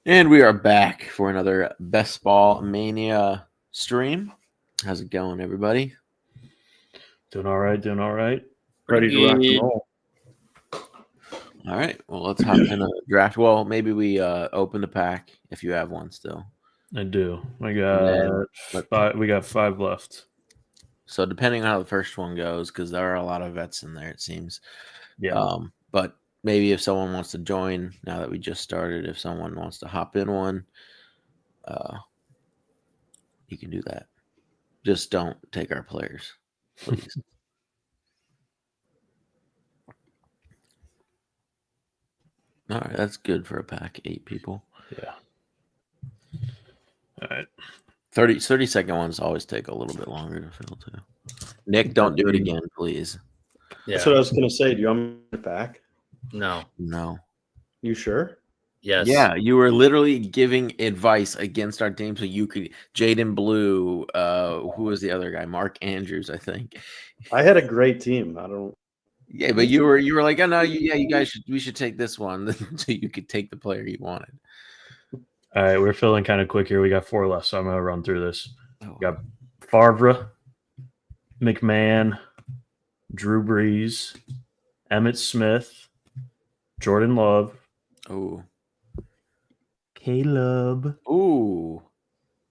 And we are back for another Ball Mania stream. How's it going, everybody? Doing all right. Ready to rock and roll. All right. Well, let's hop in a draft. Well, maybe we open the pack if you have one still. I do. I got five. We got 5 left. So depending on how the first one goes, because there are a lot of vets in there, it seems. Yeah. But maybe if someone wants to join, now that we just started, if someone wants to hop in one, you can do that. Just don't take our players, please. All right, that's good for a pack. 8 people. Yeah. All right. 30-second ones always take a little bit longer to fill, too. Nick, don't do it again, please. Yeah. That's what I was going to say. Do you want me to back? No. You sure? Yes. Yeah, you were literally giving advice against our team so you could. Jaden Blue, who was the other guy? Mark Andrews, I think. I had a great team. I don't. Yeah, but you were like, oh no, you guys we should take this one so you could take the player you wanted. All right, we're filling kind of quick here. We got 4 left, so I'm gonna run through this. We got Favre, McMahon, Drew Brees, Emmitt Smith, Jordan Love. Oh, Caleb. Ooh,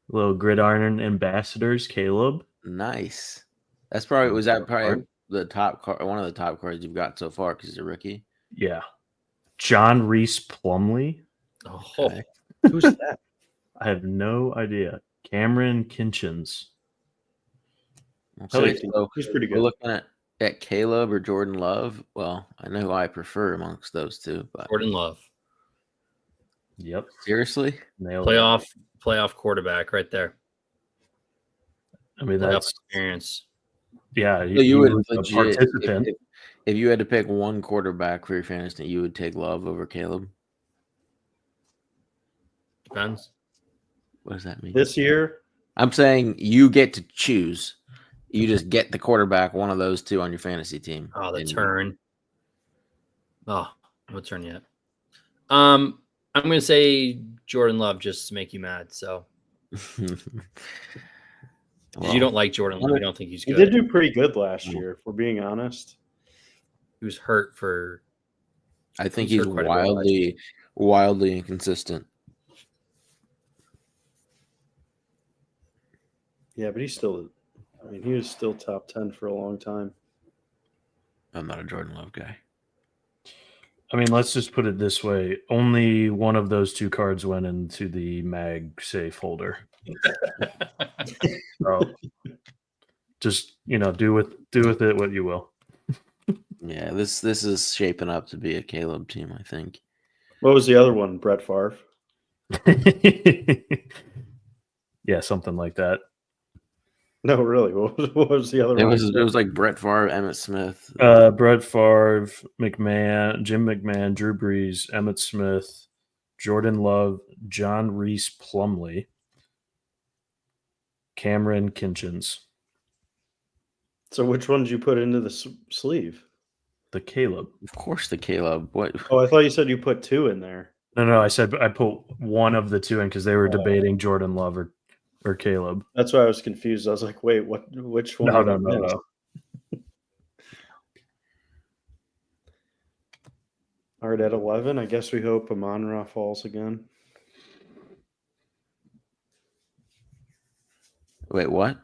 Little gridiron ambassadors. Caleb. Nice. That's probably the top card, one of the top cards you've got so far because he's a rookie. Yeah. John Reese Plumley. Oh, Okay. Who's that? I have no idea. Cameron Kinchins. Okay, so He's pretty we're good. looking at Caleb or Jordan Love. Well, I know who I prefer amongst those two, but Jordan Love, Yep. seriously, Nailed it. playoff quarterback right there. I mean, Playoff that's experience. yeah. so you would was a legit, participant. if you had to pick one quarterback for your fantasy, you would take Love over Caleb. Depends. What does that mean? This year, I'm saying you get to choose. You just get the quarterback, one of those two on your fantasy team. Oh, the And- turn. Oh, no turn yet. I'm gonna say Jordan Love just to make you mad. So Well, you don't like Jordan Love. You don't think he's he good. did do pretty good last year, if we're being honest. He was hurt for. I think he's he's hurt quite a bit last year. wildly inconsistent. Yeah, but he's still. I mean, he was still top 10 for a long time. I'm not a Jordan Love guy. I mean, let's just put it this way: only one of those 2 cards went into the mag safe holder. So, just do with it what you will. Yeah, this is shaping up to be a Caleb team, I think. What was the other one? Brett Favre. Yeah, something like that. No, really. What was the other It one? was like Brett Favre, Emmitt Smith. Brett Favre, McMahon, Jim McMahon, Drew Brees, Emmitt Smith, Jordan Love, John Reese Plumley, Cameron Kinchins. So which one did you put into the sleeve? The Caleb. Of course, the Caleb. What? Oh, I thought you said you put 2 in there. No, I said I put one of the 2 in because they were debating Jordan Love or Caleb. That's why I was confused. I was like, wait, what? Which one? No. All right, at 11, I guess we hope Amon-Ra falls again. Wait, what?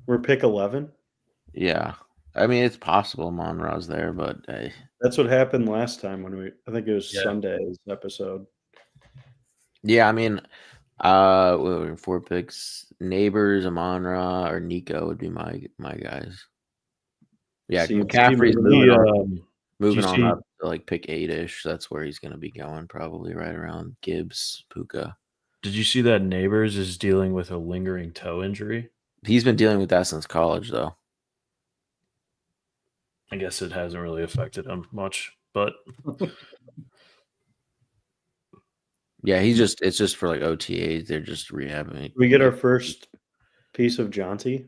We're pick 11. Yeah, I mean it's possible Monroe's there, but hey. That's what happened last time I think it was Yeah. Sunday's episode. Yeah, I mean, we're 4 picks. Neighbors, Amon-Ra, or Nico would be my guys. Yeah, See, McCaffrey's Steve, moving you on see- up to like pick 8-ish. That's where he's going to be going, probably right around Gibbs, Puka. Did you see that Neighbors is dealing with a lingering toe injury? He's been dealing with that since college, though. I guess it hasn't really affected him much, but Yeah, it's just for like OTAs. They're just rehabbing. Did we get our first piece of Jonty?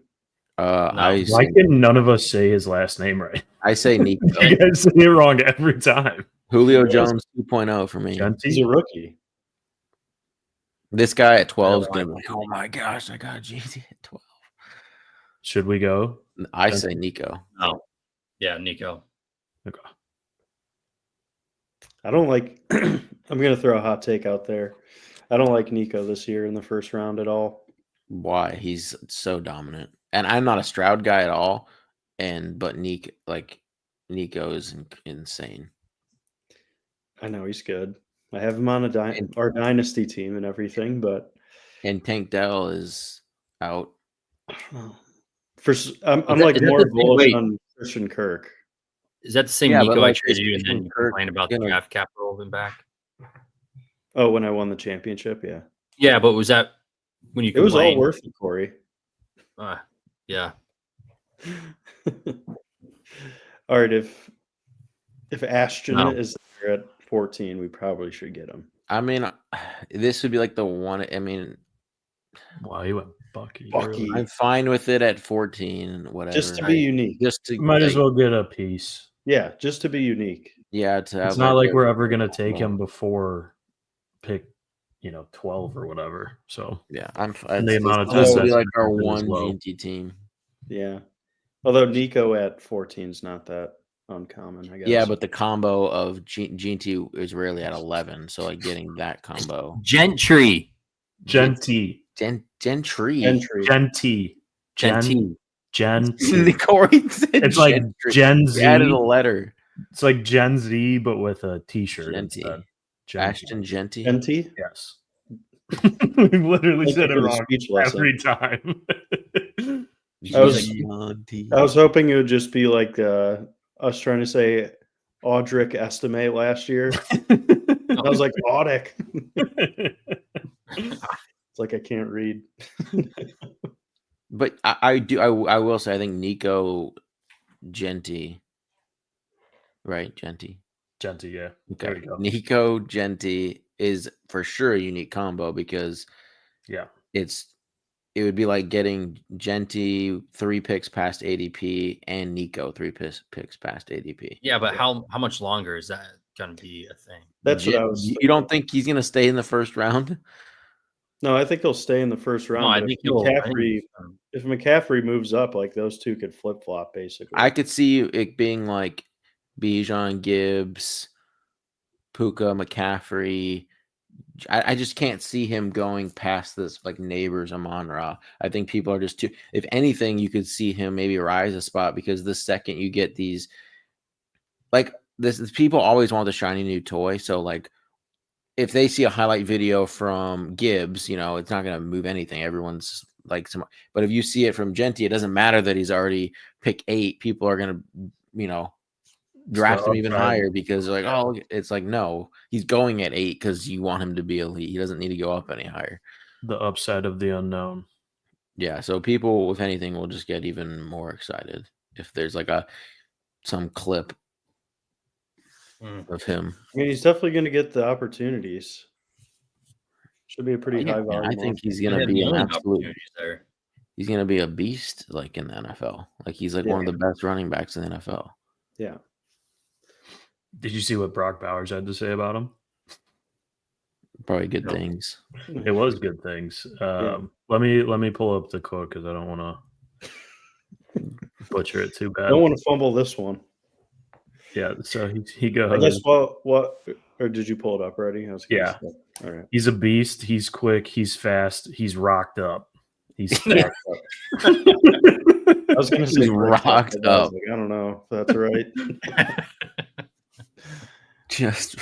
I why can none of us say his last name right? I say Nico. You guys say it wrong every time. Julio Yes. Jones 2.0 for me. He's a rookie. This guy at 12 is gonna be like, oh my gosh, I got a GT at 12. Should we go? I say Nico. No. Yeah, Nico. Okay. I don't like. I'm going to throw a hot take out there. I don't like Nico this year in the first round at all. Why? He's so dominant. And I'm not a Stroud guy at all. But Nico is insane. I know he's good. I have him on our dynasty team and everything, but And Tank Dell is out. I don't know. I'm that- like is that more the thing- bullish wait. on Christian Kirk. Is that the same Yeah, but, Nico like, I traded you and Christian then you Kirk complained about the gonna- draft capital and back? Oh, when I won the championship, yeah. Yeah, but was that when you It was all complained? worth it, Corey. Yeah. All right, if Ashton No. is there at 14, we probably should get him. I mean, this would be like the one. I mean, Wow, you went Bucky. Bucky. I'm fine with it at 14, whatever. Just to be unique. Just to Might as well get a piece. Yeah, just to be unique. Yeah, to have It's not like a- we're ever gonna take him before pick, 12 or whatever. So Yeah, And the amount of this will time be that's like our been as one well. GT team. Yeah. Although Nico at 14 is not that uncommon, I guess. Yeah, but the combo of GT is rarely at 11, so like getting that combo. Gentry. Gentry. Gentry. entry. Gentry. Gentry. Gentry. Corey said It's like Gentry. Gen He Z. added a letter. It's like Gen Z, but with a T-shirt. Genty. instead. Gentry. Ashton Genty. Enti? Yes. We've literally Thank said you it for the wrong speech lesson. every time. I was- Genty. I was hoping it would just be like us trying to say Audric Estime last year. I was like, Audic. It's like I can't read. But I will say I think Nico Genty. Right, Genty. Gentry, yeah. Okay. There we go. Nico Genty is for sure a unique combo because Yeah. it would be like getting Genty 3 picks past ADP and Nico 3 picks past ADP. Yeah, but how much longer is that going to be a thing? That's what I was. You don't think he's gonna stay in the first round? No, I think he'll stay in the first round. No, I but think if McCaffrey moves up, like those two could flip flop basically. I could see it being like Bijan, Gibbs, Puka, McCaffrey. I just can't see him going past this like Neighbors, Amon-Ra. I think people are just too. If anything, you could see him maybe rise a spot because the second you get these, like this people always want the shiny new toy. So like, if they see a highlight video from Gibbs, it's not going to move anything. Everyone's like, but if you see it from Genty, it doesn't matter that he's already pick 8. People are going to, draft him even higher because they're like, oh, it's like, no, he's going at 8 because you want him to be elite. He doesn't need to go up any higher. The upside of the unknown. Yeah. So people, if anything, will just get even more excited if there's like some clip of him. I mean, he's definitely going to get the opportunities. Should be a pretty high volume. I think he's Yeah, going to be the an only absolute. opportunities there. He's going to be a beast like in the NFL. Like he's like one of the best running backs in the NFL. Yeah. Did you see what Brock Bowers had to say about him? Probably good No. things. It was good things. Yeah. Let me pull up the quote because I don't want to butcher it too I bad. don't want to fumble this one. Yeah, so he I goes. guess what or did you pull it up already? I was gonna Yeah. say. All right. He's a beast. He's quick. He's fast. He's rocked up. He's thick. I was going to say He's rocked but I was up. like, I don't know if that's right. Just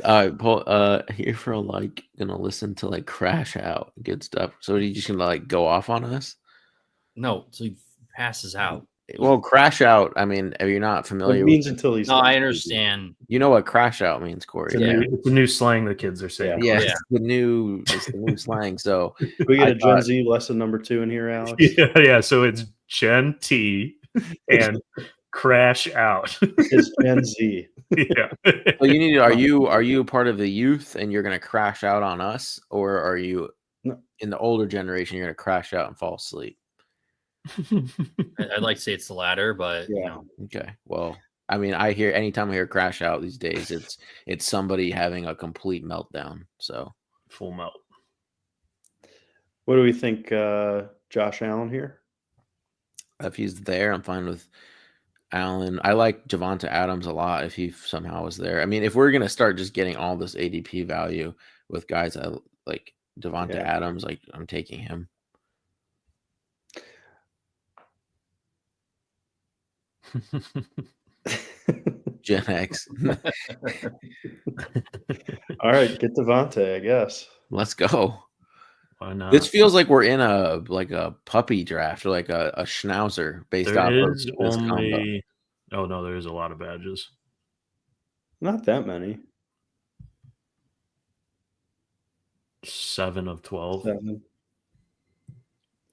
Paul, here for like gonna listen to like Crash Out, good stuff. So are you just gonna like go off on us? No, so he passes out. Well, Crash Out, I mean, if you're not It familiar means until he's No, I understand. you know what Crash Out means, Corey. It's a new slang the kids are saying. Yeah, Yeah. it's the new slang. So We get I a Gen thought- Z lesson number 2 in here, Alex. Yeah. So it's Gen T and Crash Out. It's Gen Z. Yeah. So you need are you part of the youth and you're gonna crash out on us, or are you No. in the older generation you're gonna crash out and fall asleep? I'd like to say it's the latter, but Yeah. Okay, well, I mean, anytime I hear crash out these days, it's somebody having a complete meltdown. So full melt. What do we think, Josh Allen here? if he's there, I'm fine with Allen. I like Javonte Adams a lot if he somehow was there. I mean, if we're gonna start just getting all this ADP value with guys like Javonte Adams, like I'm taking him. Gen X. All right, get Devontae, I guess. Let's go. Why not? This feels like we're in a puppy draft or like a schnauzer based off of this combo. Oh no, there is a lot of badges. Not that many. 7 of 12. 7.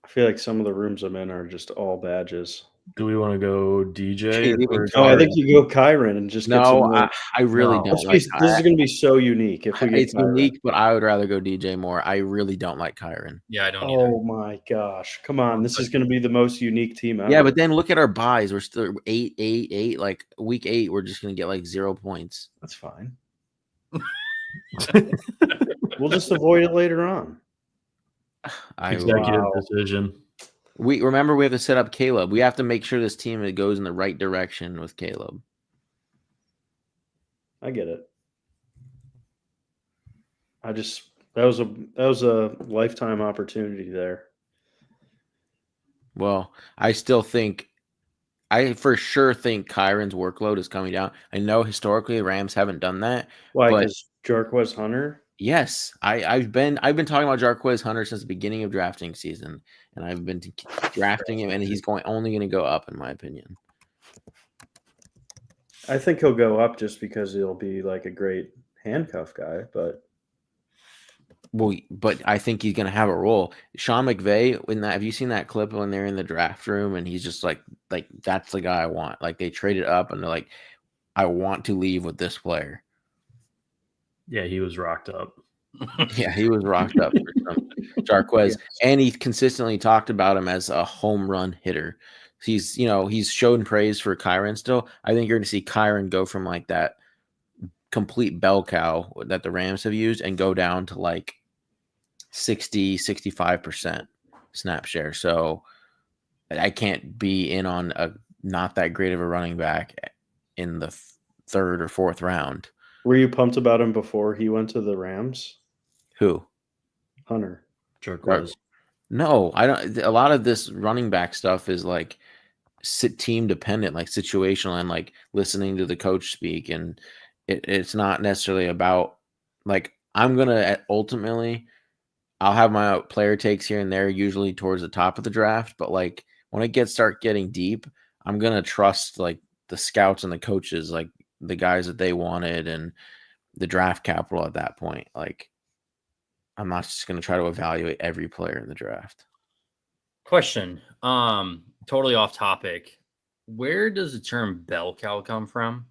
I feel like some of the rooms I'm in are just all badges. Do we want to go DJ? I think you go Kyron and just get some more. I really don't like this is going to be so unique if we get it's Kyron. unique, but I would rather go DJ Moore. I really don't like Kyron. Yeah, I don't either. Oh my gosh. Come on. This is going to be the most unique team ever. Yeah, but then look at our buys. We're still 8, 8, 8. Like week 8, we're just going to get like 0 points. That's fine. We'll just avoid it later on. Executive decision. We have to set up Caleb. We have to make sure this team goes in the right direction with Caleb. I get it. That was a lifetime opportunity there. Well, I for sure think Kyron's workload is coming down. I know historically the Rams haven't done that. Why? Because Jarquez Hunter? Yes, I've been talking about Jarquez Hunter since the beginning of drafting season, and I've been drafting him, and he's only going to go up, in my opinion. I think he'll go up just because he'll be like a great handcuff guy, but I think he's going to have a role. Sean McVay, have you seen that clip when they're in the draft room and he's just like that's the guy I want. Like they traded up and they're like, I want to leave with this player. Yeah, he was rocked up. Yeah, he was rocked up for some Jarquez, and he consistently talked about him as a home run hitter. He's shown praise for Kyron still. I think you're going to see Kyron go from like that complete bell cow that the Rams have used and go down to like 60-65% snap share. So I can't be in on a not that great of a running back in the 3rd or 4th round. Were you pumped about him before he went to the Rams? Who? Hunter. Jarquez. No, I don't. A lot of this running back stuff is like team dependent, like situational, and like listening to the coach speak. And it's not necessarily about like I'm gonna ultimately. I'll have my player takes here and there, usually towards the top of the draft. But like when it start getting deep, I'm gonna trust like the scouts and the coaches, like the guys that they wanted and the draft capital at that point. Like I'm not just going to try to evaluate every player in the draft. Question. Totally off topic. Where does the term bell cow come from?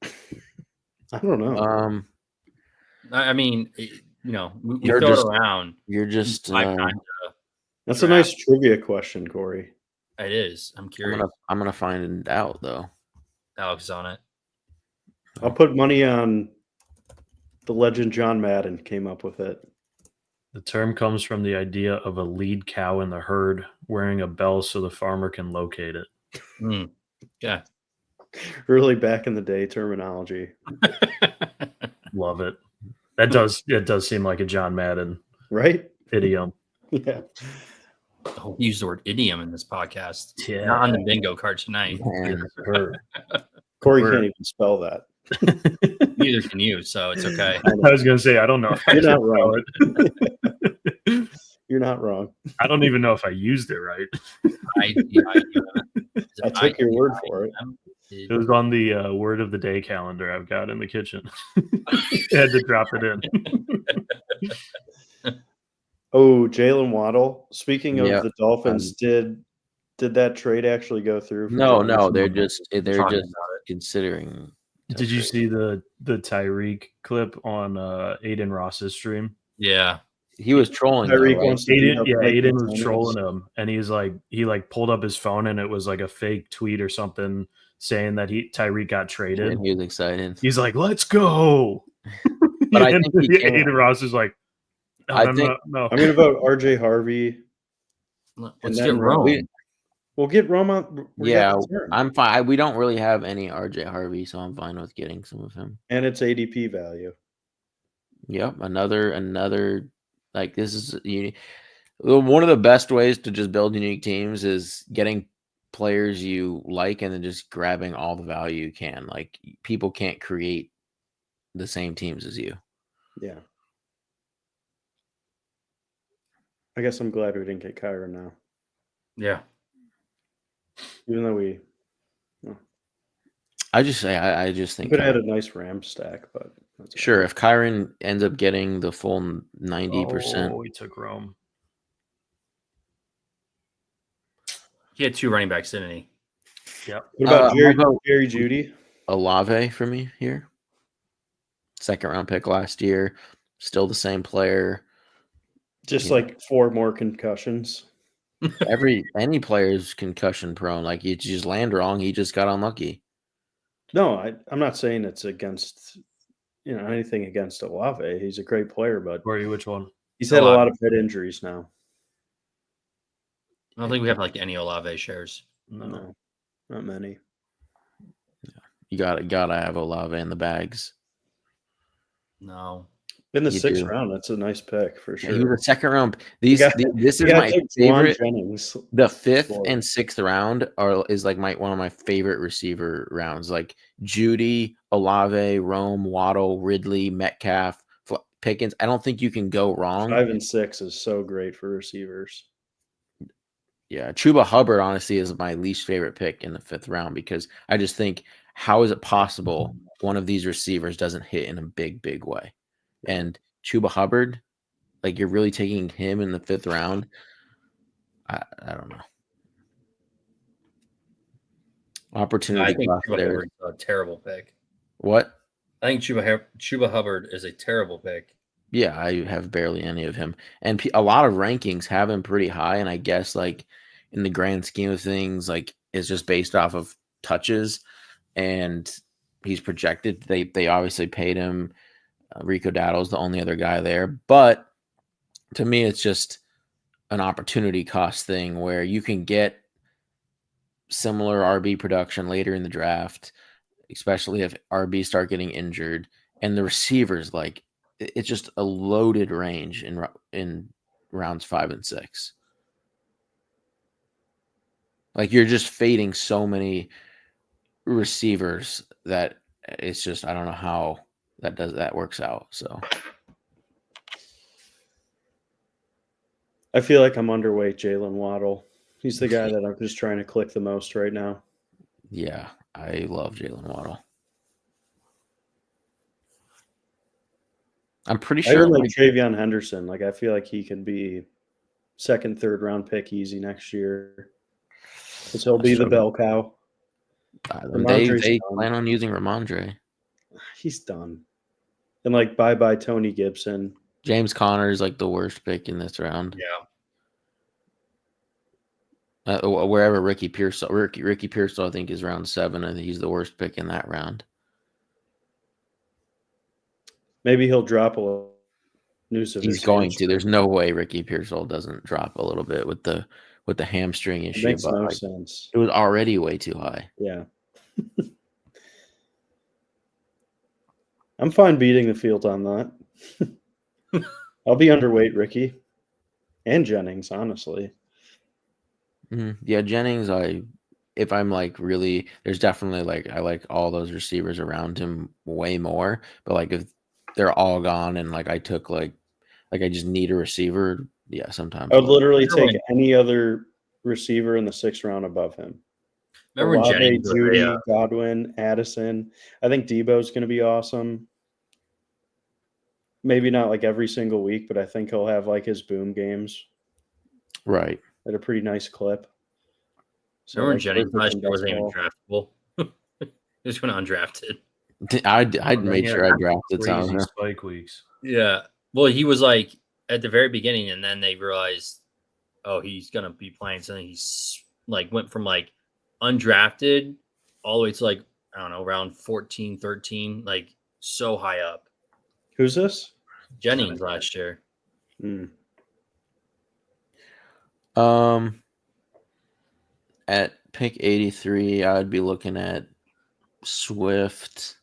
I don't know. I mean, we throw it around. You're just that's a nice trivia question, Corey. It is. I'm curious. I'm gonna find out though. Alex is on it. I'll put money on the legend John Madden came up with it. The term comes from the idea of a lead cow in the herd wearing a bell so the farmer can locate it. Yeah. Really back in the day terminology. Love it. It does seem like a John Madden idiom. Yeah. I'll use the word idiom in this podcast. Yeah. Not on the bingo card tonight. Corey can't even spell that. Neither can you, so it's okay. I was going to say, I don't know if You're not wrong. You're not wrong. I don't even know if I used it right. I took your word for it. It was on the word of the day calendar I've got in the kitchen. I had to drop it in. Oh, Jalen Waddle. Speaking of the Dolphins, did that trade actually go through? No, they're just considering. Did you see the Tyreek clip on Aiden Ross's stream? Yeah. He was trolling. Though, Tyreek right? wants to beat up Mike Aiden was McDaniels. trolling him, and he pulled up his phone, and it was like a fake tweet or something saying that Tyreek got traded. And he was excited. He's like, "Let's go!" But I think he can. Aiden Ross is like, "No, I no, think- no." I'm going to vote RJ Harvey. Let's get Rome. We'll get Rome out. Yeah, I'm fine. We don't really have any RJ Harvey, so I'm fine with getting some of him. And it's ADP value. Yep, another like this is unique. One of the best ways to just build unique teams is getting players you like and then just grabbing all the value you can. Like people can't create the same teams as you. Yeah. I guess I'm glad we didn't get Kyra now. Yeah. Even though I just think could have had a nice Ram stack, but that's sure. If Kyron ends up getting the full 90%, Oh, he took Rome. He had 2 running backs, didn't he? Yep. What about I'll Jerry Judy? Olave for me here. 2nd round pick last year, still the same player. Just like 4 more concussions. Any player is concussion prone. Like you just land wrong, he just got unlucky. No, I'm not saying it's against anything against Olave. He's a great player, but Which one? he's had a lot of head injuries now. I don't think we have like any Olave shares. No, not many. You gotta have Olave in the bags. No. In the You 6th do. round, that's a nice pick for sure. He was a 2nd round. This is my favorite. The 5th and 6th round is like one of my favorite receiver rounds. Like Judy, Olave, Rome, Waddle, Ridley, Metcalf, Pickens. I don't think you can go wrong. 5 and 6 is so great for receivers. Yeah, Chuba Hubbard honestly is my least favorite pick in the 5th round because I just think how is it possible one of these receivers doesn't hit in a big way? And Chuba Hubbard, like you're really taking him in the 5th round. I don't know. Opportunity. I think Chuba Hubbard's a terrible pick. What? I think Chuba Hubbard is a terrible pick. Yeah, I have barely any of him, and a lot of rankings have him pretty high. And I guess like in the grand scheme of things, like it's just based off of touches, and he's projected. They obviously paid him. Rico Dowdle's the only other guy there, but to me, it's just an opportunity cost thing where you can get similar RB production later in the draft, especially if RB start getting injured, and the receivers like it's just a loaded range in rounds 5 and 6. Like you're just fading so many receivers that it's just I don't know how that works out. So I feel like I'm underweight Jalen Waddle. He's the guy that I'm just trying to click the most right now. Yeah, I love Jalen Waddle. I'm pretty sure. I really like Travion Henderson. Like I feel like he can be 2nd, 3rd round pick easy next year. Because he'll be the bell cow. They plan on using Ramondre. He's done. And like bye Tony Gibson. James Conner is like the worst pick in this round. Yeah. Wherever Ricky Pearsall, I think is round 7. I think he's the worst pick in that round. Maybe he'll drop a little news of He's going to. There's no way Ricky Pearsall doesn't drop a little bit with the hamstring issue. It makes no sense. It was already way too high. Yeah. I'm fine beating the field on that. I'll be underweight Ricky and Jennings, honestly. Yeah, Jennings, if I'm like really, there's definitely like I like all those receivers around him way more. But like if they're all gone and like I took like I just need a receiver, yeah, sometimes I would literally take any other receiver in the 6th round above him. Remember when Jennings, Judy, Godwin, Addison. I think Debo's going to be awesome. Maybe not like every single week, but I think he'll have like his boom games. Right. At a pretty nice clip. So remember Jennings last year wasn't even draftable. He just went undrafted. I'd made sure I drafted some. Spike weeks. Yeah. Well, he was like at the very beginning, and then they realized, oh, he's gonna be playing. So then he's like went from like undrafted all the way to like I don't know around 14, 13, like so high up. Who's this? Jennings last year. At pick 83, I'd be looking at Swift,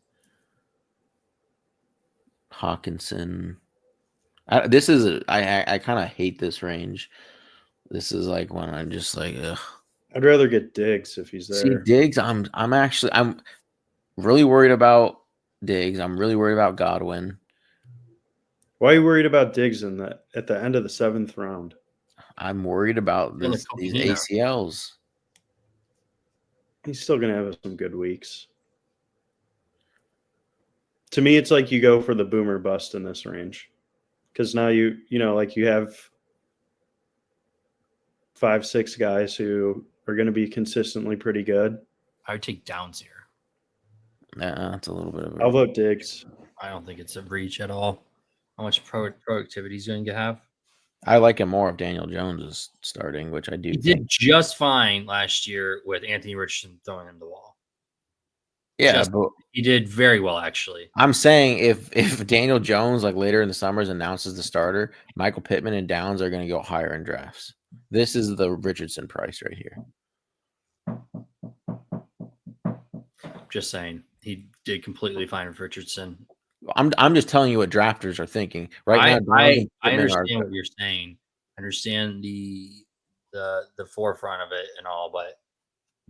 Hawkinson. I kind of hate this range. This is like when I'm just like, ugh. I'd rather get Diggs if he's See, there. Diggs, I'm really worried about Diggs. I'm really worried about Godwin. Why are you worried about Diggs at the end of the 7th round? I'm worried about these ACLs. He's still going to have some good weeks. To me, it's like you go for the boomer bust in this range. Because now you have 5, 6 guys who are going to be consistently pretty good. I would take Downs here. Nah, that's a little bit of I'll vote Diggs. I don't think it's a reach at all. How much productivity he's going to have? I like him more if Daniel Jones is starting, which I do. He did just fine last year with Anthony Richardson throwing him the ball. Yeah, but he did very well actually. I'm saying if Daniel Jones like later in the summers announces the starter, Michael Pittman and Downs are going to go higher in drafts. This is the Richardson price right here. Just saying, he did completely fine with Richardson. I'm just telling you what drafters are thinking right now. I understand what you're saying. I understand the forefront of it and all, but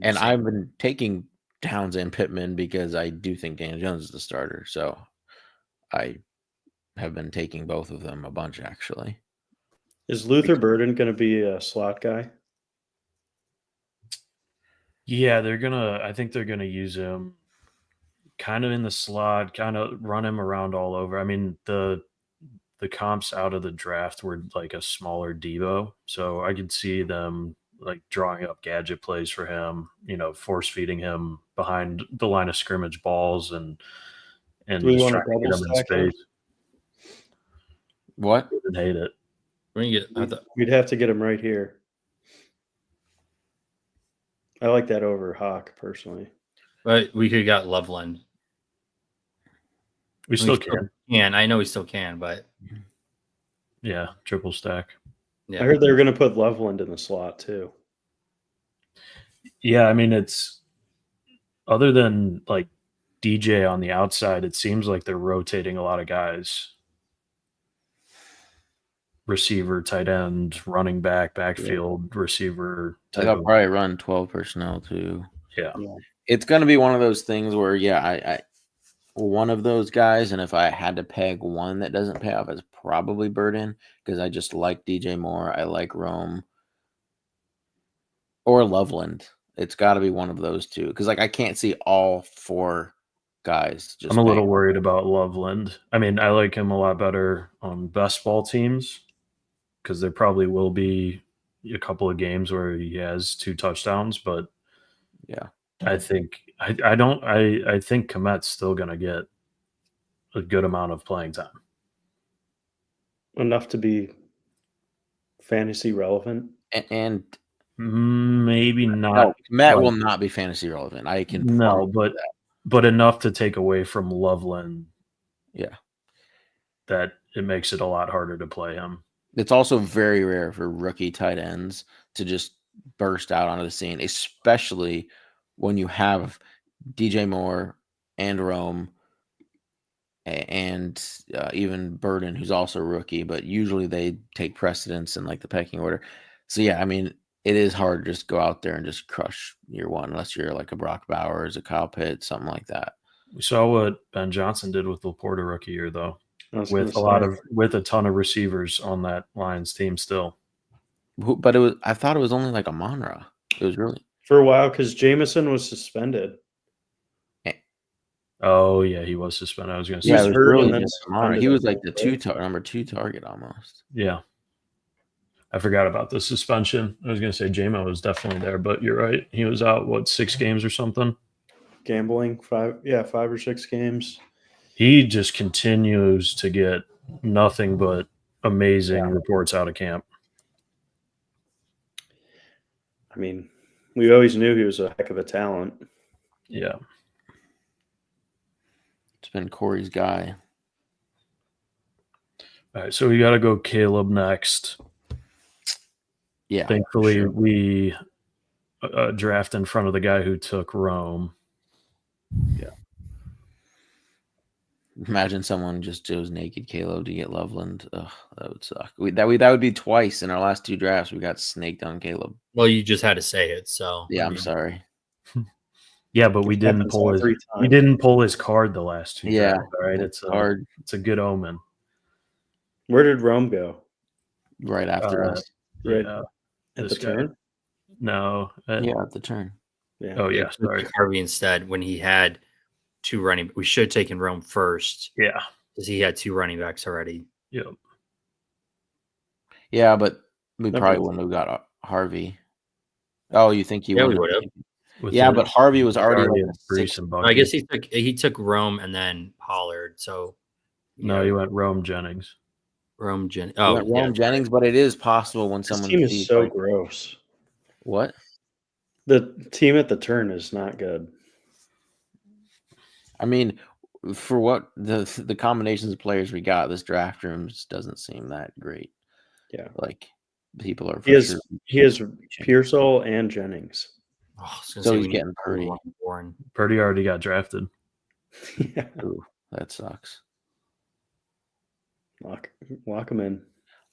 I've been taking Downs and Pittman because I do think Daniel Jones is the starter. So I have been taking both of them a bunch actually. Is Luther Burden going to be a slot guy? Yeah, I think they're gonna use him kind of in the slot, kind of run him around all over. I mean, the comps out of the draft were like a smaller Debo, so I could see them like drawing up gadget plays for him, force feeding him behind the line of scrimmage balls and just trying to get him in space. What? I didn't hate it. We'd have to get him right here. I like that over Hawk personally. But we could have got Loveland. We still can. Yeah, I know we still can, but yeah, triple stack. Yeah. I heard they were going to put Loveland in the slot too. Yeah, I mean, it's other than like DJ on the outside, it seems like they're rotating a lot of guys. Receiver, tight end, running back, backfield, receiver. They'll probably run 12 personnel too. Yeah. It's going to be one of those things where, I one of those guys, and if I had to peg one that doesn't pay off, it's probably Burden because I just like DJ Moore. I like Rome or Loveland. It's got to be one of those two because, I can't see all 4 guys. I'm a little worried about Loveland. I mean, I like him a lot better on best ball teams because there probably will be a couple of games where he has 2 touchdowns, but yeah, I think I think Komet's still going to get a good amount of playing time. Enough to be fantasy relevant. And maybe not. No, Matt will not be fantasy relevant. I can but enough to take away from Loveland. Yeah. That it makes it a lot harder to play him. It's also very rare for rookie tight ends to just burst out onto the scene, especially when you have DJ Moore and Rome and even Burden, who's also a rookie, but usually they take precedence in like the pecking order. So yeah, I mean, it is hard to just go out there and just crush year one unless you're like a Brock Bowers, a Kyle Pitts, something like that. We saw what Ben Johnson did with Laporta rookie year, though, with a ton of receivers on that Lions team still. But I thought it was only like Amon-Ra. It was really for a while because Jameson was suspended. Oh yeah, he was suspended. I was going to say, yeah, it was really just Amon-Ra. He was like the number 2 target almost. Yeah. I forgot about the suspension. I was going to say J-Mo was definitely there, but you're right. He was out, 6 games or something? Gambling, 5 or 6 games. He just continues to get nothing but amazing reports out of camp. I mean, we always knew he was a heck of a talent. Yeah. It's been Corey's guy. All right, so we got to go Caleb next. Yeah. Thankfully, sure. we draft in front of the guy who took Rome. Yeah. Imagine someone just chose naked Caleb to get Loveland. Ugh, that would suck. That would be twice in our last 2 drafts. We got snaked on Caleb. Well, you just had to say it, so Yeah, I'm sorry. Yeah, but we didn't pull his card the last 2 Yeah, drafts. All right, it's hard. It's a good omen. Where did Rome go? Right after us. Right Yeah, at this the guy. turn? No. Yeah, at the turn. Yeah. Oh yeah, we sorry. took Harvey instead when he had 2 running. We should have taken Rome first Yeah. because he had 2 running backs already. Yep. Yeah, but we Never probably mind. wouldn't have got Harvey. Oh, you think he Yeah, would we have? would have. Yeah, but Harvey was already like a Brees 6. and I Bucky. guess he took Rome and then Pollard. So No, he went Rome Jennings. Rome Jennings. Oh, Rome Jennings, but it is possible when This someone team is sees, so like, gross. what? The team at the turn is not good. I mean, for what the combinations of players we got, this draft room just doesn't seem that great. Yeah. Like, people are for He has sure. Pearsall and Jennings. So he's getting Purdy. Purdy already got drafted. Yeah. Ooh, that sucks. Lock him in.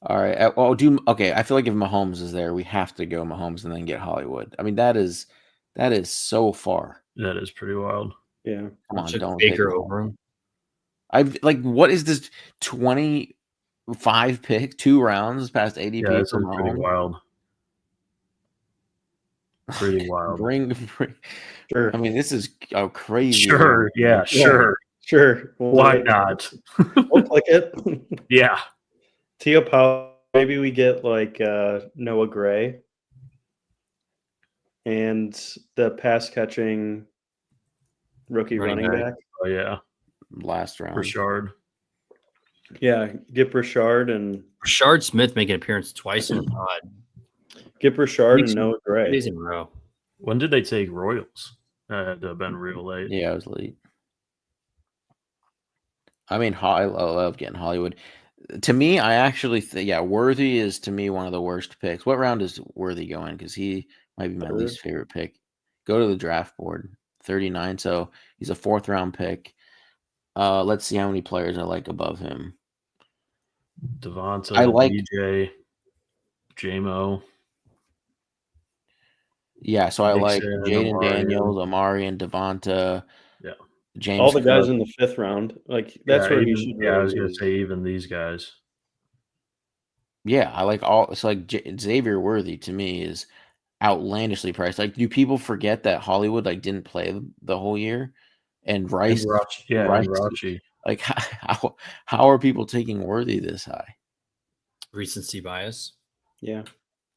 All right. Okay. I feel like if Mahomes is there, we have to go Mahomes and then get Hollywood. I mean, that is so far. That is pretty wild. Yeah. Come on, don't Baker take over him. what is this 25 pick, 2 rounds past ADP? Yeah, this for is pretty Mahomes? wild. Pretty wild. Bring. Sure. I mean, this is crazy. Sure. Yeah. Sure. Sure. Why not? We'll click it. Yeah. Tio Powell. Maybe we get like Noah Gray and the pass catching rookie running back. Oh yeah. Last round. Richard. Yeah, get Richard and Rashard Smith making an appearance twice in the pod. get Richard and Noah Gray. Days in a row. When did they take Royals? That had to have been real late. Yeah, it was late. I mean, I love getting Hollywood. To me, I actually Worthy is to me one of the worst picks. What round is Worthy going? Because he might be my least favorite pick. Go to the draft board, 39. So he's a 4th round pick. Let's see how many players I like above him. Devonta, I like DJ, JMO. Yeah, so I like Nixon, Jaden Amari. Daniels, Amari, and Devonta. Yeah. James. All the guys Cook. in the 5th round. Like that's where he should. Yeah, I was gonna say even these guys. Yeah, I like all. It's like Xavier Worthy to me is outlandishly priced. Like, do people forget that Hollywood didn't play the whole year, and Rice? Rachi. Like, how are people taking Worthy this high? Recency bias. Yeah.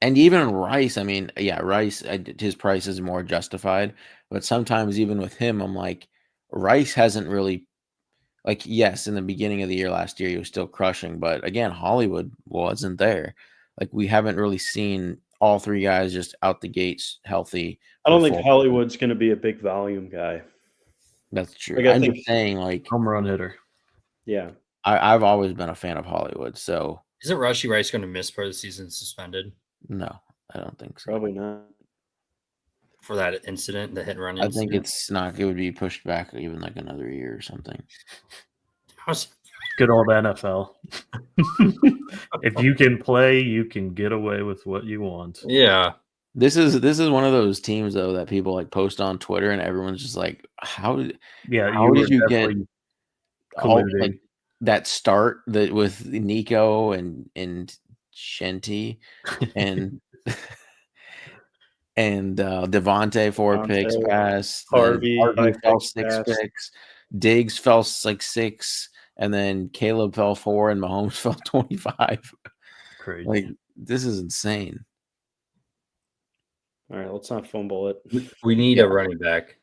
And even Rice, I mean, Rice, his price is more justified. But sometimes even with him, I'm like, Rice hasn't really, yes, in the beginning of the year last year, he was still crushing. But again, Hollywood wasn't there. We haven't really seen all 3 guys just out the gates healthy. I don't think Hollywood's going to be a big volume guy. That's true. I'm just saying, home run hitter. Yeah. I've always been a fan of Hollywood. So isn't Rashee Rice going to miss part of the season suspended? No, I don't think so. Probably not. For that incident, the hit and run I incident? think it's not. It would be pushed back even another year or something. Good old NFL. If you can play, you can get away with what you want. Yeah. This is one of those teams though that people post on Twitter and everyone's just like, how did you get all, that start that with Nico and Shenty and and Devontae 4 picks pass. Harvey fell 6 picks. Diggs fell 6, and then Caleb fell 4, and Mahomes fell 25. Crazy. This is insane. All right, let's not fumble it. We need a running back.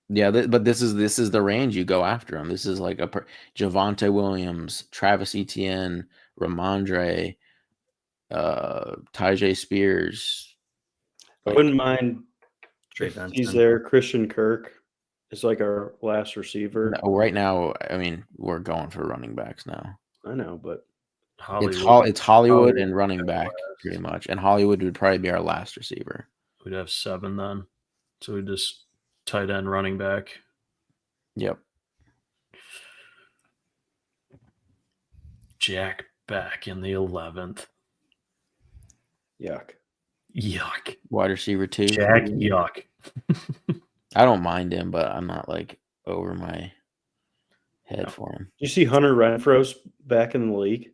Yeah, but this is the range you go after him. This is like a Javonte Williams, Travis Etienne, Ramondre, Tyjae Spears. I wouldn't mind Trey if he's Benson. there. Christian Kirk is like our last receiver. Right now, I mean, we're going for running backs now. I know, but It's Hollywood and running back pretty much, and Hollywood would probably be our last receiver. We'd have 7 then, so we just tight end, running back. Yep. Jack back in the 11th. yuck. Wide receiver 2. Jack, yuck. I don't mind him, but I'm not like over my head for him. You see Hunter Renfro's back in the league?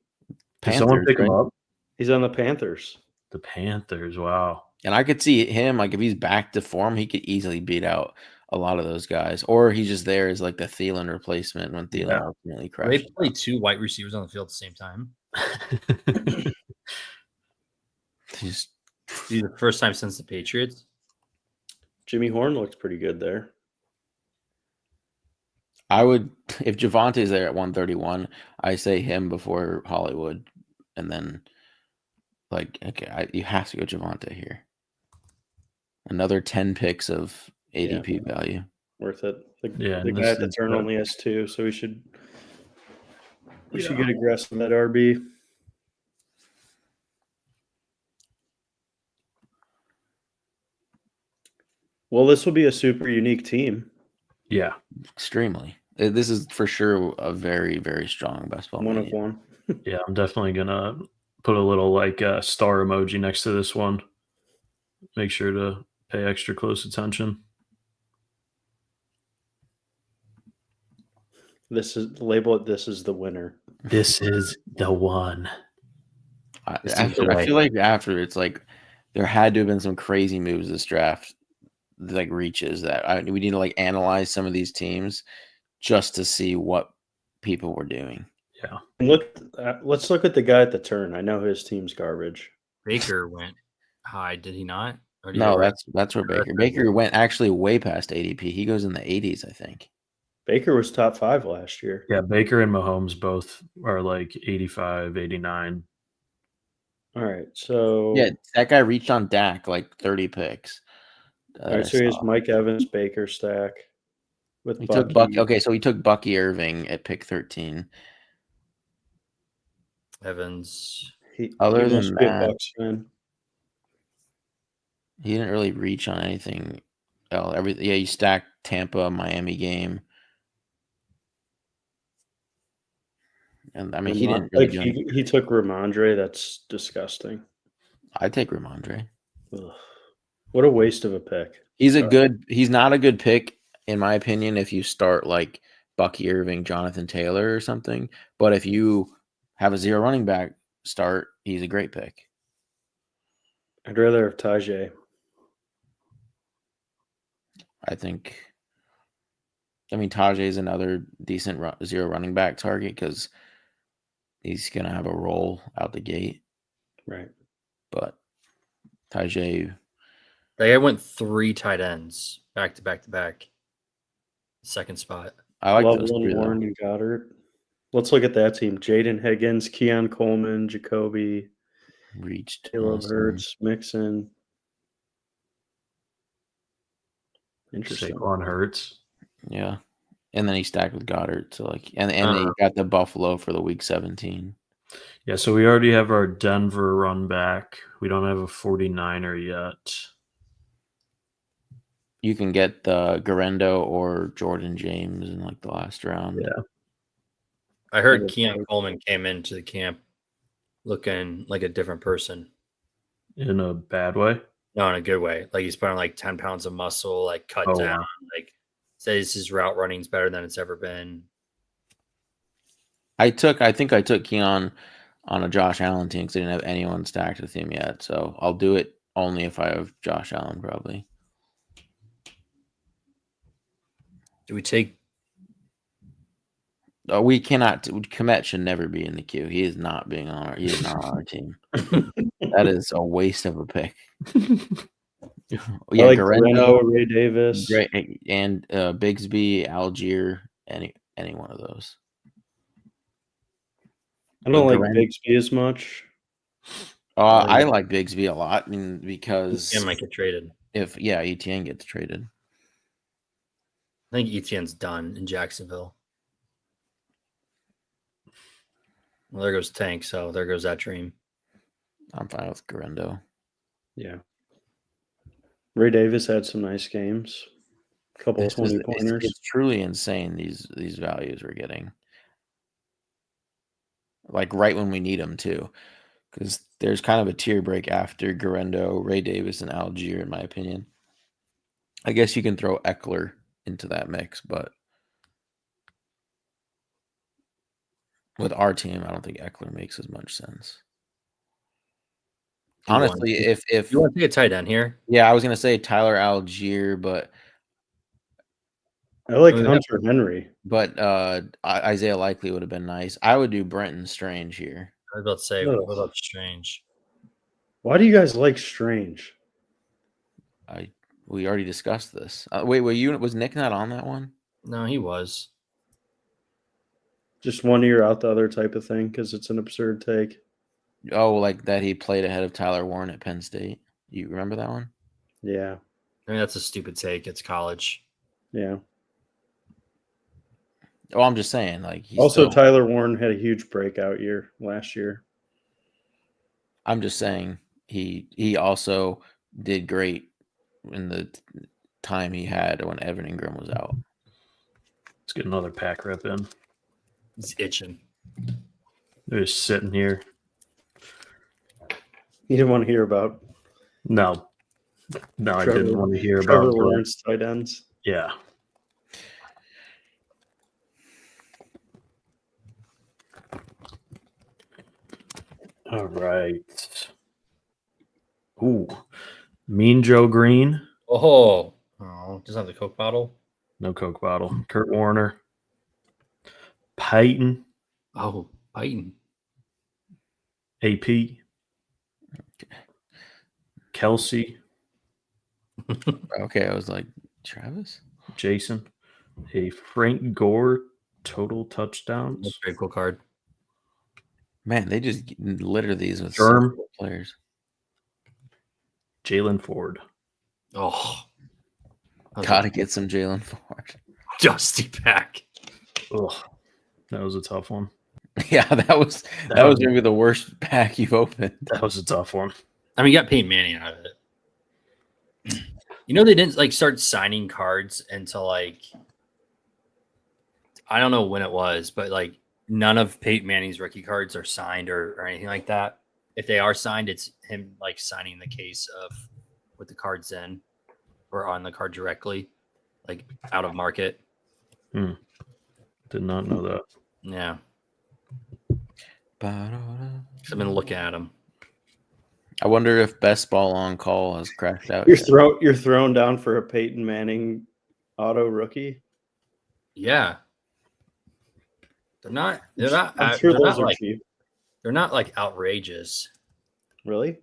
Did someone pick him right? up? He's on the Panthers. The Panthers, wow. And I could see him, like if he's back to form, he could easily beat out a lot of those guys. Or he's just there as like the Thielen replacement when Thielen ultimately crashed. They play 2 white receivers on the field at the same time. He's The first time since the Patriots. Jimmy Horn looks pretty good there. I would, if Javante's there at 131, I say him before Hollywood, and then like, okay, you have to go Javante here. Another 10 picks of ADP value. Worth it. The and guy at the turn only has 2, so we should get aggressive at RB. Well, this will be a super unique team. Yeah. Extremely. This is for sure a very, very strong best ball. One of one. Yeah, I'm definitely gonna put a little like star emoji next to this one. Make sure to pay extra close attention. This is label it. This is the winner. This is the one. I feel like after it's like there had to have been some crazy moves this draft, like reaches that we need to like analyze some of these teams just to see what people were doing. Yeah. Let's look at the guy at the turn. I know his team's garbage. Baker went high, did he not? No, that's where Baker went actually way past ADP. He goes in the 80s, I think. Baker was top 5 last year. Yeah, Baker and Mahomes both are like 85, 89. All right, so yeah, that guy reached on Dak like 30 picks. All right, so here's Mike Evans, Baker stack with he Bucky. took Bucky. Okay, so he took Bucky Irving at pick 13. Evans. Other than that, Bucks fan. He didn't really reach on anything else. You stacked Tampa, Miami game. And I mean, he didn't really do anything. He took Ramondre. That's disgusting. I'd take Ramondre. Ugh. What a waste of a pick. He's not a good pick, in my opinion, if you start like Bucky Irving, Jonathan Taylor or something. But if you have a 0 running back start, he's a great pick. I'd rather have Tyjae. I mean, Tajay is another decent 0 running back target because he's going to have a role out the gate. Right. But Tajay. That guy went 3 tight ends back to back to back. Second spot. I like those Loveland, 3, Warren, and Goddard. Let's look at that team. Jaden Higgins, Keon Coleman, Jacoby. Reached. Caleb Hurts, Mixon. Interesting. Saquon Hurts. Yeah. And then he stacked with Goddard. So and they got the Buffalo for the week 17. Yeah, so we already have our Denver run back. We don't have a 49er yet. You can get the Garendo or Jordan James in like the last round. Yeah. I heard Keon Coleman came into the camp looking like a different person. In a bad way? No, in a good way. Like he's putting like 10 pounds of muscle, like cut down. Wow. Like says his route running's better than it's ever been. I think I took Keon on a Josh Allen team because I didn't have anyone stacked with him yet. So I'll do it only if I have Josh Allen, probably. Do we take? We cannot. Komet should never be in the queue. He is not being on our. He is not on our team. That is a waste of a pick. Yeah, like Garendo, Ray Davis, and Bigsby, Algier, any one of those. I don't like Duran- Bigsby as much. I like Bigsby a lot. I mean, because Etienne might get traded. if Etienne gets traded, I think Etienne's done in Jacksonville. Well, there goes Tank, so there goes that dream. I'm fine with Garendo. Yeah. Ray Davis had some nice games. A couple This 20 is- pointers. It's truly insane. These values we're getting, like right when we need them too, because there's kind of a tier break after Garendo, Ray Davis, and Algier, in my opinion. I guess you can throw Eckler into that mix, but with our team, I don't think Eckler makes as much sense. Honestly, if you want to take a tight end here, I was gonna say Tyler Algier, but I like Hunter Henry. But Isaiah Likely would have been nice. I would do Brenton Strange here. I was about to say, what about Strange? Why do you guys like Strange? We already discussed this. Wait, was Nick not on that one? No, he was. Just 1 year out the other type of thing because it's an absurd take. Oh, like that he played ahead of Tyler Warren at Penn State. You remember that one? Yeah. I mean, that's a stupid take. It's college. Yeah. Oh, I'm just saying, like Tyler Warren had a huge breakout year last year. I'm just saying he also did great in the time he had when Evan Ingram was out. Let's get another pack rep in. He's itching. They're just sitting here. You didn't want to hear about No, I didn't want to hear Trevor about Lawrence tight ends. Yeah. All right. Ooh, Mean Joe Green. Oh, doesn't have the Coke bottle. No Coke bottle. Kurt Warner. Peyton. Oh, Peyton. AP. Kelsey. Okay, I was like, Travis? Jason. A Frank Gore total touchdowns. That's a very cool card. Man, they just litter these with Germ. players. Jalen Ford. Oh, Gotta get some Jalen Ford. Dusty pack. Ugh, that was a tough one. Yeah, that was maybe the worst pack you've opened. That was a tough one. I mean, you got Peyton Manning out of it. You know, they didn't like start signing cards until like I don't know when it was, but like none of Peyton Manning's rookie cards are signed or anything like that. If they are signed, it's him like signing the case of with the cards in or on the card directly, like out of market. Did not know that. Yeah. I've been looking at them. I wonder if Best Ball on Call has crashed out. You're thrown down for a Peyton Manning auto rookie. Yeah. They're not I'm sure those are like, cheap. they're not like outrageous. Really?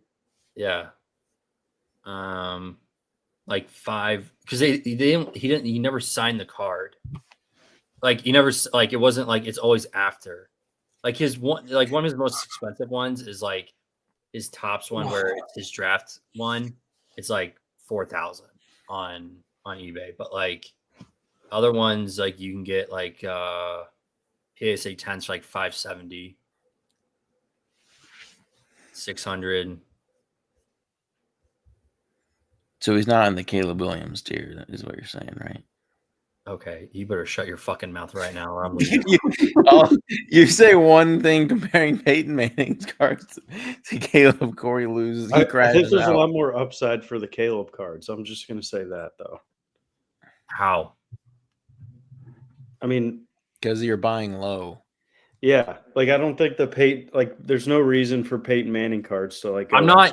Yeah. Like 5 because he never signed the card. Like he never like it wasn't like it's always after. Like one of his most expensive ones is like his tops one where it's his draft one. It's like 4,000 on eBay, but like other ones like you can get like PSA 10s for like 570, 600. So he's not in the Caleb Williams tier, that is what you're saying, right? Okay, you better shut your fucking mouth right now, or I'm leaving. You say one thing comparing Peyton Manning's cards to Caleb. Corey loses. He crashes I think there's out. a lot more upside for the Caleb cards. I'm just going to say that, though. How? I mean, because you're buying low. Yeah, like I don't think there's no reason for Peyton Manning cards to like. I'm not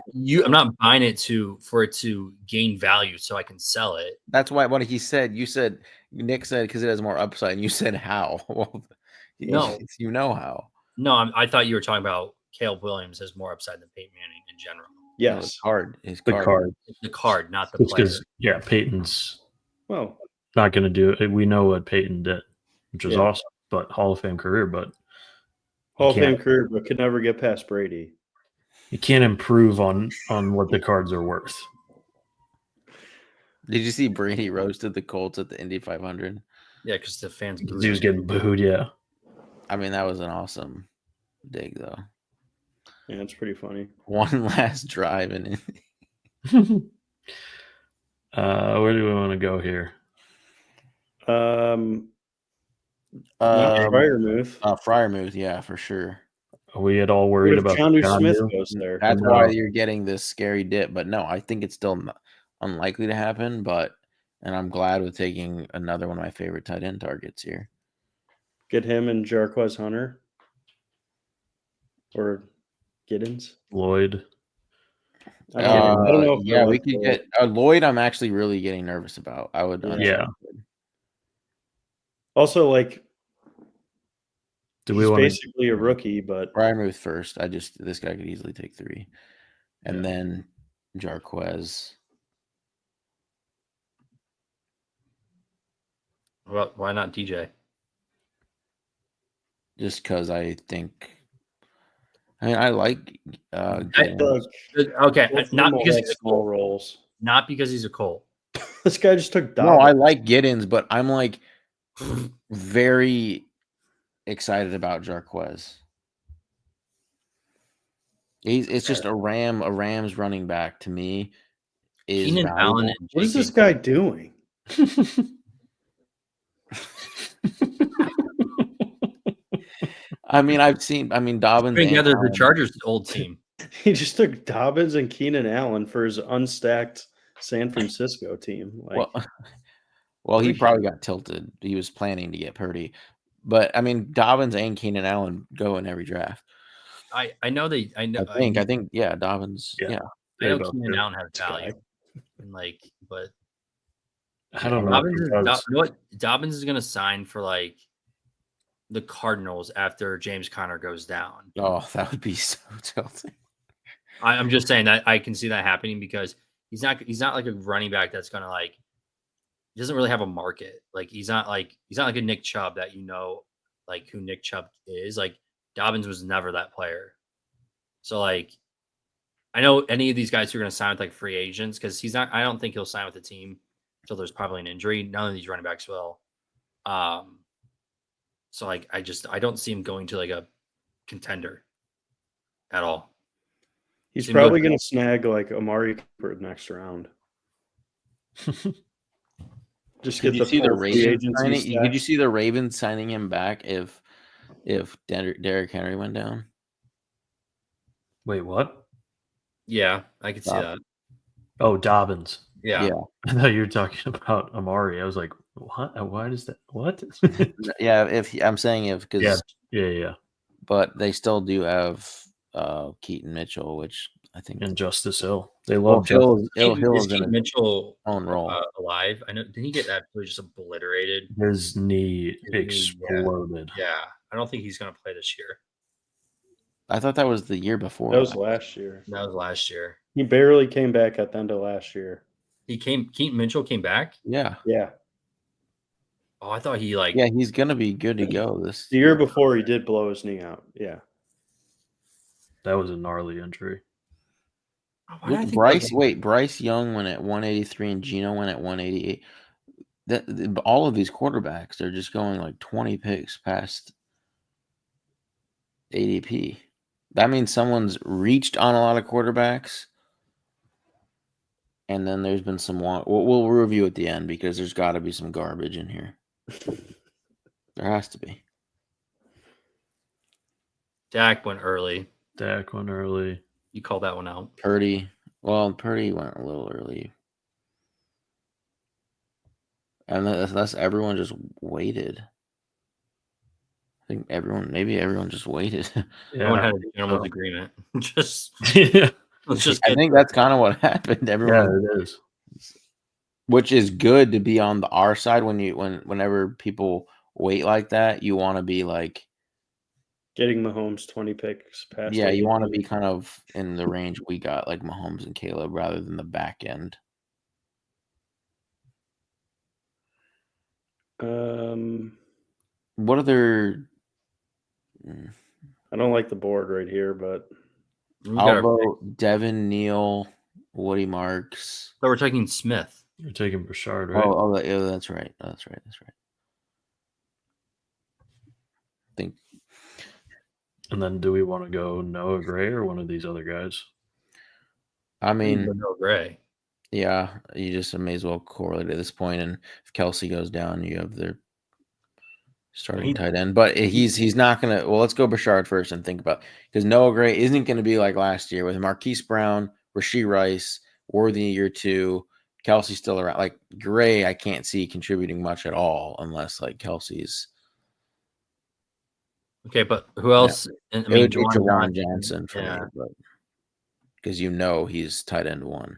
buying it for it to gain value so I can sell it. That's why what he said. Nick said because it has more upside, and you said how. Well, no, you know how. No, I thought you were talking about Caleb Williams has more upside than Peyton Manning in general. Yes, no, the card, not the player. Yeah, Peyton's not going to do it. We know what Peyton did, which was awesome, but Hall of Fame career. But Hall of Fame career, but could never get past Brady. You can't improve on what the cards are worth. Did you see Brady roasted the Colts at the Indy 500? Yeah, because the fans Because he was getting booed, yeah. I mean, that was an awesome dig, though. Yeah, it's pretty funny. One last drive in Indy. Where do we want to go here? Freiermuth. Freiermuth, yeah, for sure. Are we at all worried about Jonnu Smith Jonnu? goes there? That's why you're getting this scary dip. But no, I think it's still unlikely to happen. And I'm glad with taking another one of my favorite tight end targets here. Get him and Jarquez Hunter or Giddens. Lloyd. I don't know. Yeah, we could get Lloyd. I'm actually really getting nervous about. I would. Yeah. Also, like, do he's basically a rookie, but Freiermuth first. This guy could easily take 3, and then Jarquez. Well, why not DJ? Just because I think. I mean, I like. Okay, not because he's small roles. Not because he's a Colt. This guy just took. No, I like Giddens, but I'm like very excited about Jarquez. It's just a Rams running back to me. Is Keenan Allen. What is this guy doing? I mean, Dobbins together the Chargers' old team. He just took Dobbins and Keenan Allen for his unstacked San Francisco team. Like, well, he probably got tilted. He was planning to get Purdy, but I mean, Dobbins and Keenan Allen go in every draft. I know. I think yeah, Dobbins. Yeah. I know Keenan Allen has value, and but I don't know. Dobbins is going to sign for like the Cardinals after James Conner goes down. Oh, that would be so tilting. I'm just saying that I can see that happening because he's not like a running back that's going to like. He doesn't really have a market. Like he's not like a Nick Chubb that like who Nick Chubb is. Like Dobbins was never that player. So like, I know any of these guys who are going to sign with like free agents because he's not. I don't think he'll sign with the team until there's probably an injury. None of these running backs will. So like, I don't see him going to like a contender at all. He's probably going to snag like Amari for the next round. Just get the Ravens signing. Did you see the Ravens signing him back if Derrick Henry went down? Wait, what? Yeah, I could see that. Oh, Dobbins. Yeah. I thought you were talking about Amari. I was like, what? Why does that? What? Yeah, I'm saying because yeah. But they still do have Keaton Mitchell, which I think and Justice Hill. They love Hill is Keaton Mitchell own role alive. I know. Did he get absolutely just obliterated? His knee exploded. Yeah, I don't think he's going to play this year. I thought that was the year before. That was last year. That was last year. He barely came back at the end of last year. Keaton Mitchell came back? Yeah. Oh, I thought he like. Yeah, he's going to be good to go this. The year before he did blow his knee out. Yeah. That was a gnarly injury. Bryce Young went at 183 and Geno went at 188. All of these quarterbacks, they're just going like 20 picks past ADP. That means someone's reached on a lot of quarterbacks. And then there's been some we'll review at the end because there's got to be some garbage in here. There has to be. Dak went early. You called that one out. Purdy went a little early. And that's everyone just waited. I think everyone just waited. Everyone had a gentleman's agreement. I think that's kind of what happened. Everyone, it is. Which is good to be on our side whenever people wait like that. You want to be like getting Mahomes 20 picks past. Yeah, you want to be kind of in the range we got, like Mahomes and Caleb, rather than the back end. What other? I don't like the board right here, but I'll vote Devin, Neal, Woody Marks. So we're taking Smith. You're taking Bouchard, right? Yeah, that's right. That's right. I think. And then do we want to go Noah Gray or one of these other guys? I mean, Noah Gray. Yeah, you just may as well correlate at this point. And if Kelsey goes down, you have their starting tight end. But he's not gonna. Well, let's go Bouchard first and think about, because Noah Gray isn't going to be like last year with Marquise Brown, Rashee Rice, Worthy year 2, Kelsey still around. Like Gray, I can't see contributing much at all unless like Kelsey's. Okay, but who else? Yeah. I mean, it would be Jawan Johnson for me, but because he's tight end 1.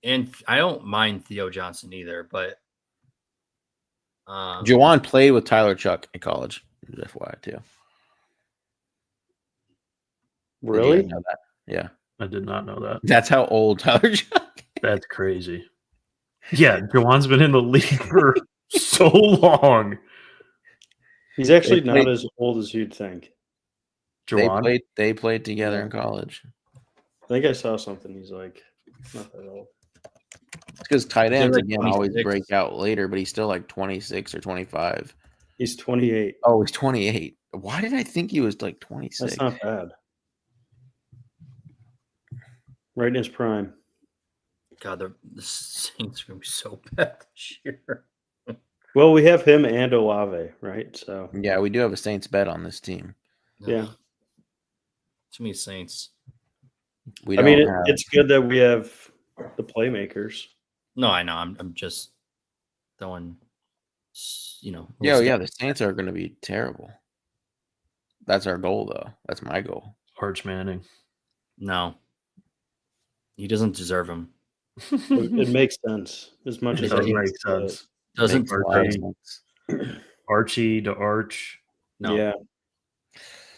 And I don't mind Theo Johnson either, but Jawan played with Tyler Chuck in college. FYI too. Really? Know that? Yeah, I did not know that. That's how old Tyler Chuck. That's crazy. Yeah, Jawan's been in the league for so long. He's actually not as old as you'd think. Jawan? They played together in college. I think I saw something. He's like not that old. It's because tight ends, like again, 26. always break out later, but he's still like 26 or 25. He's 28. Oh, he's 28. Why did I think he was like 26? That's not bad. Right in his prime. God, the Saints are going to be so bad this year. Well, we have him and Olave, right? So yeah, we do have a Saints bet on this team. Yeah. Too many Saints. It's good that we have the playmakers. No, I know. I'm just throwing, Yeah, the Saints are going to be terrible. That's our goal, though. That's my goal. Arch Manning. No. He doesn't deserve him. It makes sense. As much as it makes sense. Doesn't Archie to Arch. No. Yeah.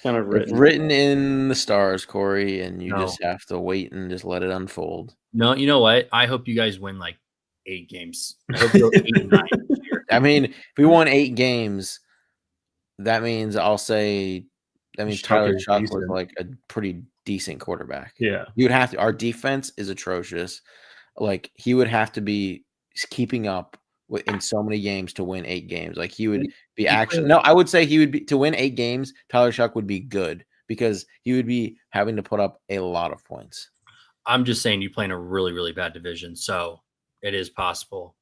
Kind of It's written in the stars, Corey, and you just have to wait and just let it unfold. No, you know what? I hope you guys win like 8 games. I hope you're 8-9 this year. I mean, if we won 8 games, that means Tyler Chuck was like a pretty decent quarterback. Yeah. You would have to. Our defense is atrocious. Like he would have to be keeping up in so many games to win 8 games. Like he would be I would say he would be to win 8 games. Tyler Chuck would be good because he would be having to put up a lot of points. I'm just saying you play in a really, really bad division, so it is possible.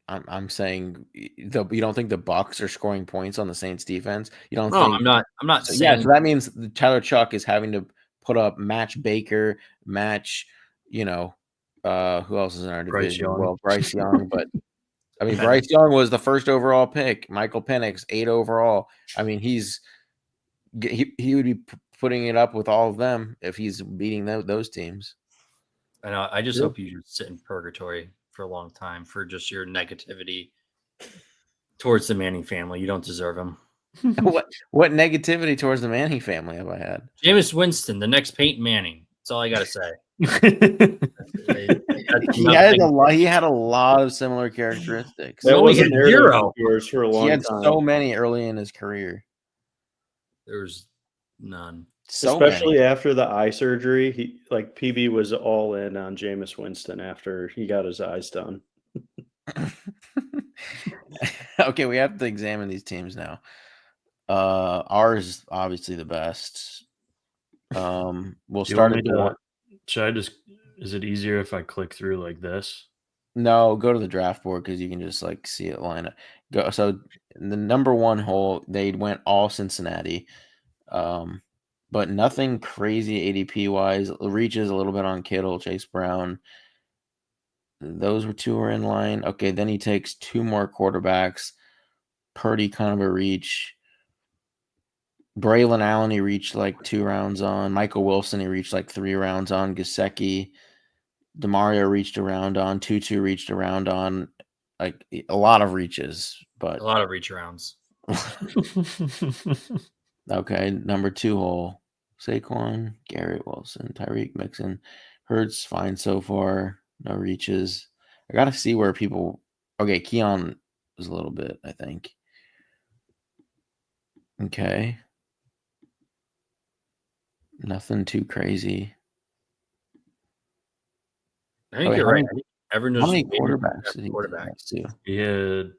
I'm saying you don't think the Bucs are scoring points on the Saints defense? You don't No, think? I'm not saying. Yeah, so that means Tyler Chuck is having to put up match Baker, match, who else is in our division? Well, Bryce Young, but I mean, Bryce Young was the first overall pick. Michael Penix, 8 overall. I mean, he would be putting it up with all of them if he's beating those teams. I know. I just hope you just sit in purgatory for a long time for just your negativity towards the Manning family. You don't deserve him. What negativity towards the Manning family have I had? Jameis Winston, the next Peyton Manning. That's all I got to say. He had a lot of similar characteristics. That was a hero for a long time. He had so many early in his career. There's none. Especially after the eye surgery, PB was all in on Jameis Winston after he got his eyes done. Okay, we have to examine these teams now. Ours is obviously the best. We'll start at the. Should I just? Is it easier if I click through like this? No, go to the draft board because you can just see it line up. Go. So the number 1 hole, they went all Cincinnati. But nothing crazy ADP wise. Reaches a little bit on Kittle, Chase Brown. Those 2 were in line. Okay, then he takes 2 more quarterbacks. Purdy kind of a reach. Braylon Allen, he reached 2 rounds on. Michael Wilson, he reached 3 rounds on. Gesicki, DeMario reached a round on. Tutu reached a round on. A lot of reaches, but a lot of reach rounds. Okay, number 2 hole. Saquon, Garrett Wilson, Tyreek Mixon. Hurts, fine so far. No reaches. I got to see where people... Okay, Keon was a little bit, I think. Okay. Nothing too crazy. I think Okay, you're how right. many- I think everyone How knows many quarterbacks did he quarterback. have too? He had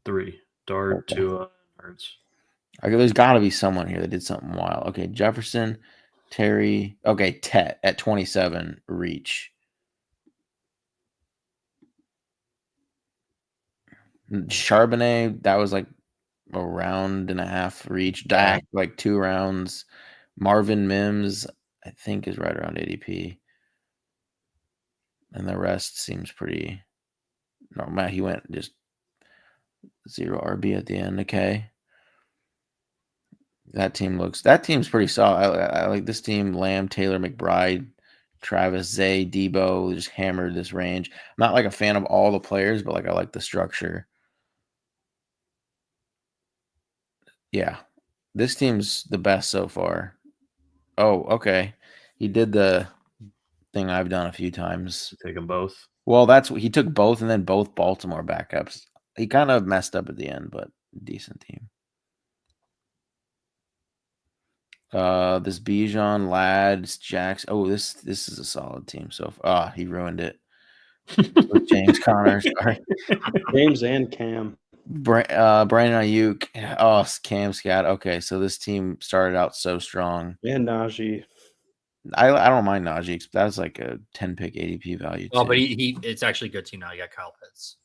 3. Dart, Okay. Tua, Hurts. Okay, there's got to be someone here that did something wild. Okay, Jefferson, Terry. Okay, Tet at 27 reach. Charbonnet, that was like a round and a half reach. Dak, like 2 rounds. Marvin Mims, I think, is right around ADP. And the rest seems pretty normal. He went just 0 RB at the end. Okay. That team's pretty solid. I like this team. Lamb, Taylor, McBride, Travis, Zay, Debo just hammered this range. I'm not like a fan of all the players, but like I like the structure. Yeah. This team's the best so far. Oh, okay. He did the thing I've done a few times. Take them both. Well, that's what he took both and then both Baltimore backups. He kind of messed up at the end, but decent team. This Bijan, Lads, Jax. Oh, this is a solid team. So, he ruined it with James Conner. Sorry, James and Cam. Brandon Ayuk. Oh, Cam Scott. Okay, so this team started out so strong. And Najee. I don't mind Najee. That was like a 10-pick ADP value. Oh, too. but he it's actually a good team now. You got Kyle Pitts.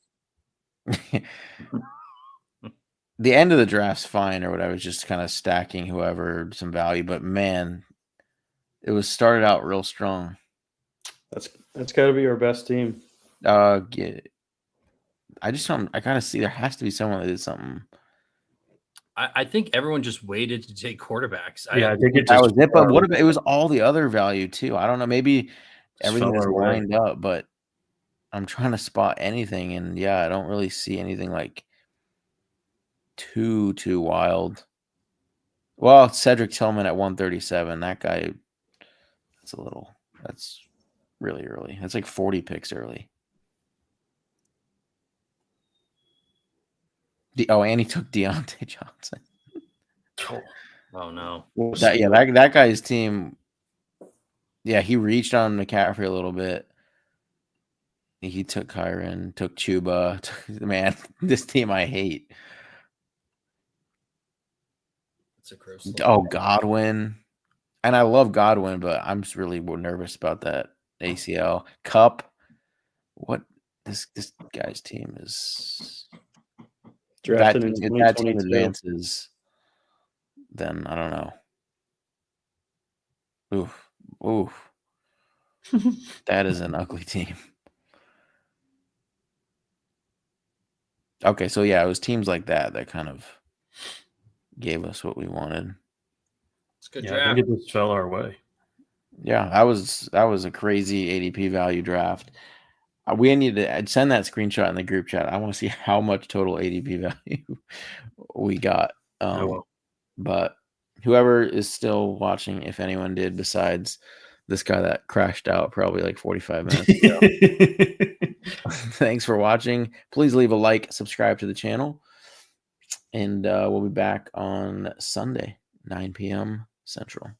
The end of the draft's fine or whatever. Just kind of stacking whoever some value. But man, it was started out real strong. That's got to be our best team. I just don't. I kind of see there has to be someone that did something. I think everyone just waited to take quarterbacks. Yeah, I think it That just was it. But what about it was all the other value too? I don't know. Maybe everything fell is our way. lined up, but I'm trying to spot anything, and yeah, I don't really see anything like too wild. Well, Cedric Tillman at 137. That guy. That's really early. That's like 40 picks early. And he took Deontay Johnson. Oh no. That guy's team. Yeah, he reached on McCaffrey a little bit. He took Kyron, took Chuba. Man, this team I hate. It's a gross. Oh, Godwin. And I love Godwin, but I'm just really nervous about that ACL. Cup. What this guy's team is Drafted in if that team 2022. advances, then I don't know. Oof. That is an ugly team. Okay, so yeah, it was teams like that kind of gave us what we wanted. It's a good I draft. think it just fell our way. Yeah, that was a crazy ADP value draft. We need to send that screenshot in the group chat. I want to see how much total ADP value we got. But whoever is still watching, if anyone did, besides this guy that crashed out probably like 45 minutes ago. Thanks for watching. Please leave a like, subscribe to the channel, and we'll be back on Sunday, 9 p.m. Central.